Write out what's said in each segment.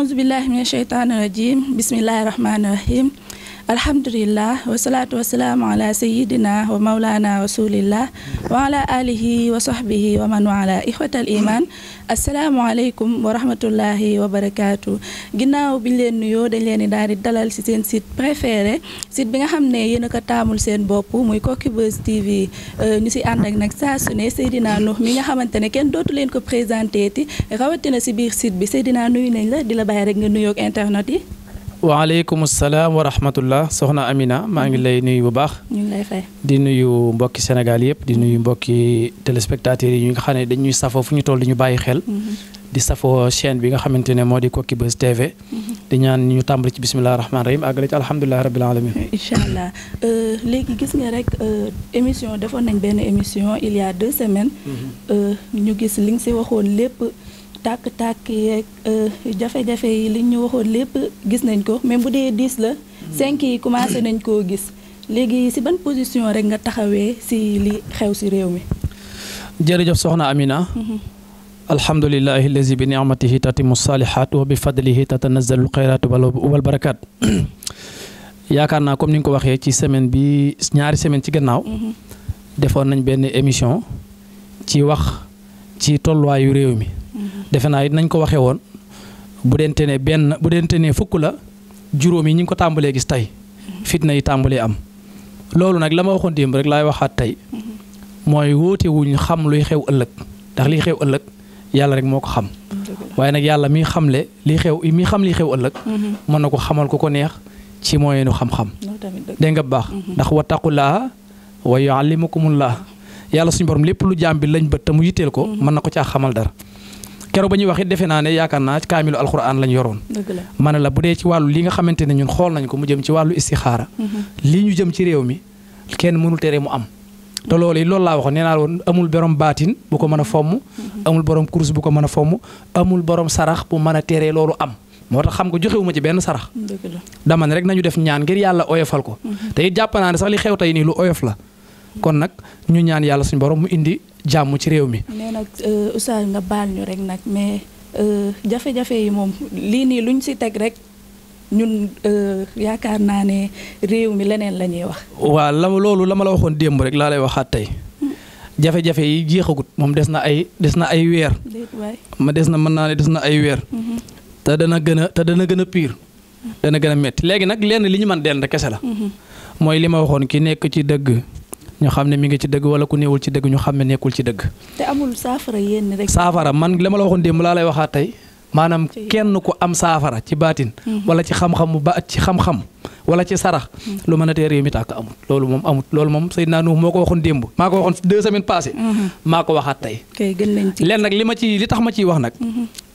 أعوذ بالله من الشيطان الرجيم بسم الله الرحمن الرحيم الحمد لله والصلاة والسلام على سيدنا ومولانا رسول الله وعلى آله وصحبه ومن والاه إخوة الإيمان السلام عليكم ورحمة الله وبركاته ginnaaw bi leen nuyoo dañ leen di daal di dalal ci seen site préféré site bi nga xam ne yéen a ko taamul seen bopp muy Koki Buzz TV ñu ci ànd ak nag saa su ne Seydina Nuh mi nga xamante ne kenn dootu leen ko présenté ti rawatina ci biir site bi Seydina nuyu nañ la di la bàyyi rek nga nuyoog internet yi. waaleykum salaam wa rahmatullah soxna Amina maa ngi lay nuyu bu baax. ñu ngi lay fay. di nuyu mbokki Sénégal yëpp di nuyu mbokki téléspectateurs yi nga xam ne dañuy safoo fu ñu toll di ñu bàyyi xel. di safoo chaîne bi nga xamante ne moo di Koki Buzz TV. di ñaan ñu tàmbali ci bisimilah rahmaani rahim àggale ci alhamdulilah rabbil alamin. incha allah léegi gis nga rek émission defoon nañ benn émission il y a 2 semaines. ñu gis li nga si waxoon lépp. tàkk-tàkk yeeg jafe-jafe yi li ñu waxoon lépp gis nañ ko même bu dee 10 la 5 yi commencé nañ koo gis léegi si ban position rek nga taxawee si li xew si réew mi. jërëjëf soxna Amina. alhamdulilahi allazi bi ni'matihi tatimu salihat wa bi fadlihi tatanazzalu xayrat wal barakat. yaakaar naa comme ni nga ko waxee ci semaine bi ñaari semaine ci gannaaw. defoon nañ benn émission ci wax ci tolluwaayu réew mi. defe naa it nañ ko waxee woon bu dente ne fukk la juróom yi ñu ngi ko tàmbalee gis tey fitna yi tàmbalee am loolu nag la ma waxoon démb rek laay waxaat tey mooy wóote wuñ xam luy xew ëllëg ndax liy xew ëllëg yàlla rek moo ko xam waaye nag yàlla mi xamle li xam li xew ëllëg mën na ko xamal ku ko neex ci moyenu xam-xam dégg nga baax ndax wattaqullaaha wa yuallimukumullah yàlla suñu borom lépp lu jaam bi lañ bët te mu yitteel ko mën na ko caa xamal dara keroog ba ñuy wax it defe naa ne yaakaar naa kaamilu alxuraan lañ yoroon ma ne la bu dee ci wàllu li nga xamante ne ñun xool nañ ko mu jëm ci wàllu istixaara lii ñu jëm ci réew mi kenn mënul tere mu am te loolu yi loolu laa waxoon nee naa woon amul borom baatin bu ko mën a fomm amul borom kurus bu ko mën a fomm amul borom sarax bu mën a teree loolu am moo tax xam nga joxewuma ci benn sarax dama ne rek nañu def ñaan ngir yàlla oyofal ko te it jàpp naa ne sax li xew tey nii lu oyof la kon nag ñu ñaan yàlla suñu borom mu indi jàmm ci réew mi. mais nag Oustaz nga baal ñu rek nag mais jafe-jafe yi moom lii nii luñ si teg rek ñun yaakaar naa ne réew mi leneen la ñuy wax. waaw loolu la ma la waxoon démb rek laa lay waxaat tey jafe-jafe yi jeexagut moom des na ay weer. des na ay weer. te dana gën a pire. dana gën a métti léegi nag lenn li ñu mën dend kese la. mooy li ma waxoon ki nekk ci dëgg. ñu xam ne mi ngi ci dëgg wala ku néewul ci dëgg ñu xam ne nekkul ci dëgg. te amul saafara yéen rek. saafara man la ma la waxoon démb laa lay waxaat tey maanaam kenn ku am saafara ci baatin. wala ci xam-xam wala ci sarax. lu mën a tee réew mi tàkk amut loolu moom amut loolu moom Seydina Nuh moo ko waxoon démb maa ko waxoon 2 semaines passées. maa ko waxaat tey. kay gën nañ ci leen nag li tax ma ciy wax nag.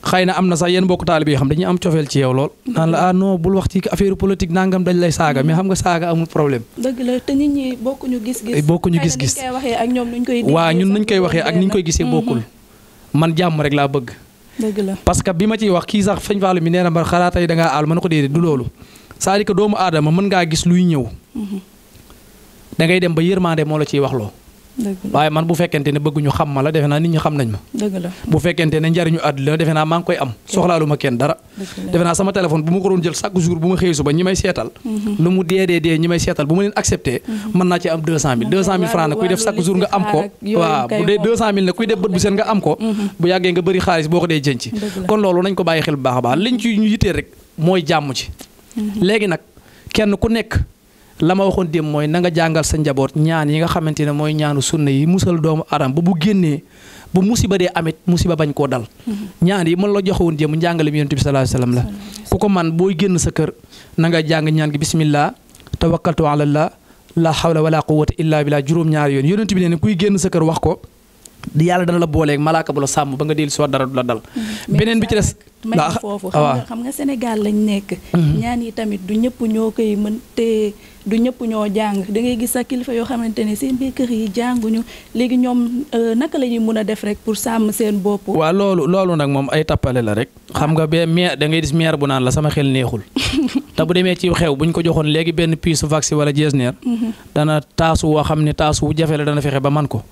xëy na am na sax yéen mbokk taalibe yoo xam dañuy am cofeel ci yow lool. naan la non bul wax ci affaire politique nangam dañ lay saaga mais xam nga saaga amul problème. dëgg la te nit ñi bokkuñu gis-gis. bokkuñu gis-gis xëy na waxee ak ñoom nuñ koy. waaw ñun nuñ koy waxee ak niñ koy gisee bokkul. man jàmm rek laa bëgg. dëgg la parce que bi ma ciy wax kii sax fañ faalu mi nee na ma xalaat tey da ngaa aal mën ko déedéet du loolu. c'est-à-dire que doomu aadama mën ngaa gis luy ñëw. da ngay dem ba yërmande moo la ciy wax loo. waaye man bu fekkente ne bëgguñu xam ma la defe naa nit ñi xam nañ ma. dëgg la bu fekkente ne njariñu àdduna defe naa maa ngi koy am soxlaalu ma kenn dara. defe naa sama téléphone bu ma ko doon jël chaque jour bu ma xëy suba ñi may seetal. lu mu dee ñi may seetal bu ma leen accepté. mën naa ci am 200000 francs nag kuy def chaque jour nga am ko. waaw bu dee 200000 nag kuy def bët bu seen nga am ko. bu yàggee nga bëri xaalis boo ko dee jënc. kon loolu nañ ko bàyyi xel bu baax a baax liñ ci ñu yittee rek mooy jàmm ci. léegi nag kenn ku nekk la ma waxoon démb mooy na nga jàngal sa njaboot ñaan yi nga xamante ne mooy ñaanu sunna yi musal doomu aadama ba bu génnee bu musiba dee amit musiba bañ koo dal. ñaan yi mën la joxewoon démb njàngale mi Yonent bi sallallahu alayhi wasallam la. ku ko man booy génn sa kër na nga jàng ñaan gi bismillah tawakkaltu ala Allah la hawla wala quwwata illa billah juróom-ñaari yoon Yonent bi nee na kuy génn sa kër wax ko di yàlla dana la booleeg malaaka bu la sàmm ba nga dellu si dara du la dal. beneen bi ci des. foofu xam nga Sénégal lañ nekk. ñaan yi tamit du ñëpp ñoo koy mën te du ñëpp ñoo jàng da ngay gis sa kilifa yoo xamante ne seen biir kër yi jànguñu léegi ñoom naka la ñuy mën a def rek pour sàmm seen bopp. waaw loolu nag moom ay tappale la rek. xam nga ba maire da ngay gis maire bu naan la sama xel neexul. te bu demee ci xew buñ ko joxoon léegi benn piece vaccin wala jesner dana taasu woo xam ne taasu wu jafe la dana fexe ba man ko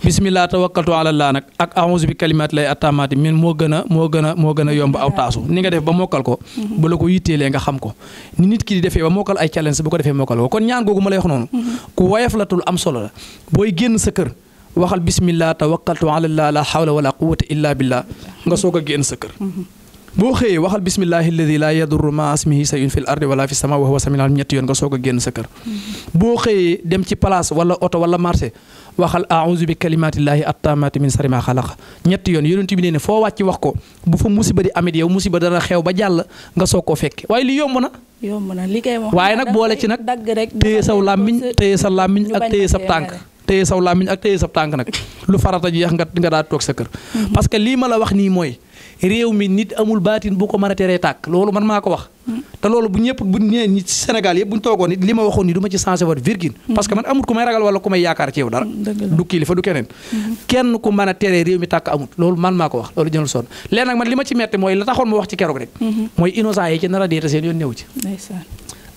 bismillah tawakkaltu ala allah nag ak a'uuzu bi kalimaati lay attaamaati min moo gën a yomb aw taasu ni nga def ba mokkal ko ba la ko yitteelee nga xam ko ni nit ki di defee ba mokkal ay challenge bu ko defee mokkal ko kon ñaan googu ma lay wax noonu ku woyof la tul am solo la booy génn sa kër waxal bismillah tawakkaltu ala allah la hawla wala quwwata illa billah nga soog a génn sa kër boo xëyee waxal bismillahi alladi laa yadurru ma ismihi shay'un fil ardi wala fi sama wa huwa samiul alim ñetti yoon nga soog a génn sa kër boo xëyee dem ci place wala oto wala marché waxal a'uuzu bi kalimatillahi attaamati min sharri ma xalaq ñetti yoon yonent bi nee ne foo wàcc wax ko bu fa musiba di amit yow musiba dana xew ba jàll nga soog koo fekke waaye li yomb na liggéey moom waaye nag boole ci nag téye saw làmmiñ téye sa làmmiñ ak téye sa tànk téye saw làmmiñ ak téye sa tànk nag lu farata jeex nga daal toog sa kër parce que lii ma la wax nii mooy réew mi nit amul baatin bu ko mën a teree tàkk loolu man maa ko wax te loolu bu ñëpp bu ñee ñi Sénégal yëpp bu ñu toogoon li ma waxoon ni du ma ci changé wat virgule parce que man amul ku may ragal wala ku may yaakaar ci yow dara du kilifa du keneen kenn ku mën a teree réew mi tàkk amul loolu man maa ko wax loolu jënul sonn léegi nag man li ma ci metti mooy la taxoon ma wax ci keroog rek mooy innocent yi ci nar a deeta seen yoon néew ci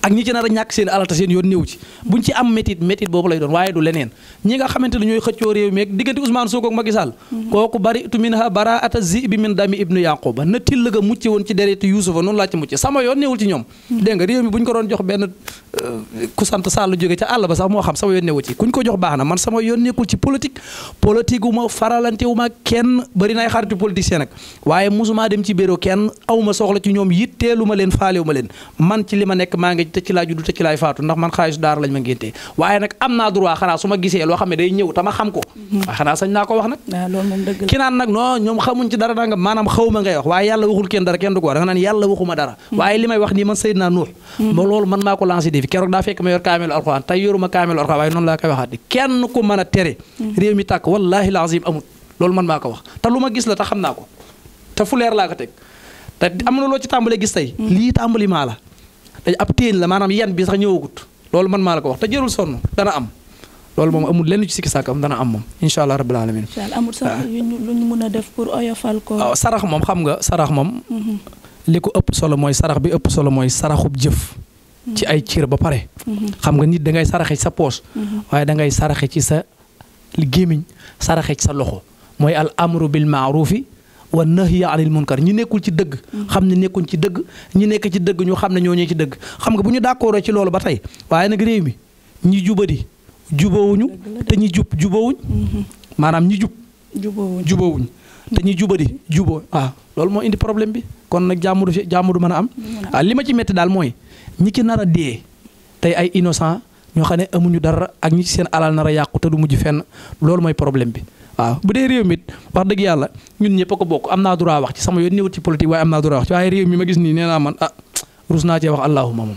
ak ñi ci nar a ñàkk seen alal te seen yoon néew ci buñ ci am métit boobu lay doon waaye du leneen ñi nga xamante ne ñooy xëccoo réew mi ak diggante Ousmane Sonko ak Macky Sall kooku bari tu minha baraata zibi min dami ibnu yaquba na till ga mucc woon ci deretu Yuusufa noonu laa ci mucc sama yoon néewul ci ñoom dégg nga réew mi buñ ko doon jox benn ku sant Sall jóge ca àll ba sax moo xam sama yoon néewu ci kuñ ko jox baax na man sama yoon nekkul ci politique wu ma faralante wu ma kenn bari nay xaritu politicien nag waaye musuma dem ci bureau kenn awma soxla ci ñoom yitteelu ma leen faalewu ma leen man ci li ma nekk maa ngi te ci laa juddu te ci laay faatu ndax man xaalisu daara lañ ma ngéntee waaye nag am naa droit xanaa su ma gisee loo xam ne day ñëw te ma xam ko waaye xanaa sañ naa ko wax nag ki naan nag non ñoom xamuñ ci dara danga maanaam xawma ngay wax waaye yàlla waxul kenn dara kenn du ko wax da nga naan yàlla waxuma dara waaye li may wax nii man Seydina Nuux ba loolu man maa ko lancé défi keroog daa fekk ma yor kaamelu alxuraan tey yoruma kaamelu alxuraan waaye noonu laa koy waxaat di kenn ku mën a tere réew mi tàkk wallahi lazim amul loolu man maa ko wax te lu ma gis la te xam naa ko te fu leer laa ko teg te am na loo ci tàmbalee gis tey lii tàmbali maa la dañ ab téeñ la maanaam yan bi sax ñëwagut loolu man maa la ko wax te jërul sonn dana am loolu moom amul lenn ci sikki sàkk am dana am moom incha allah rabbil alamin amul sax lu ñu mën a def pour oyofal ko waaw sarax moom xam nga sarax moom li ko ëpp solo mooy sarax bi ëpp solo mooy saraxub jëf ci ay cër ba pare xam nga nit da ngay saraxe ci sa poos waaye da ngay saraxe ci sa gémmiñ saraxe ci sa loxo mooy al amru bil maarufi wa nahyi anil munkar ñi nekkul ci dëgg xam ne nekkuñ ci dëgg ñi nekk ci dëgg ñu xam ne ñoo ñee ci dëgg xam nga bu ñu d'accord ci loolu ba tey waaye nag réew mi ñi jubadi jubawuñu te ñi jub jubawuñ maanaam ñi jub jubawuñ te ñi jubadi juboo waaw loolu moo indi problème bi kon nag jàmm du mën a am waaw li ma ci metti daal mooy ñi ci nar a dee tey ay innocent ñoo xam ne amuñu dara ak ñi ci seen alal nar a yàqu te du mujj fenn loolu mooy problème bi waaw bu dee réew mi wax dëgg yàlla ñun ñëpp a ko bokk am naa droit wax ci sama yoon néewut ci politique waaye am naa droit wax ci waaye réew mi ma gis nii nee naa man rus naa cee wax allahuma moom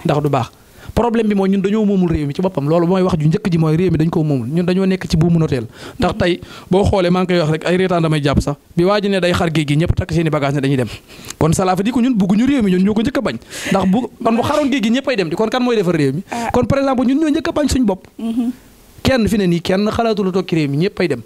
ndax du baax problème bi mooy ñun dañoo moomul réew mi ci boppam loolu mooy wax ju njëkk ji mooy réew mi dañ koo moomul ñun dañoo nekk ci buumu noteel ndax tey boo xoolee maa ngi koy wax rek ay reetaan damay jàpp sax bi waa ji ne day xar géej gi ñëpp takk seen i bagage ne dañuy dem kon cela veut dire que ñun bugguñu réew mi ñun ñoo ko njëkk a bañ ndax bu xaroon géej gi ñëppay dem di kon kan mooy defar réew mi kon par exemple ñun ñoo njëkk a bañ suñ bopp kenn fi ne nii kenn xalaatu la toog ci réew mi ñëppay dem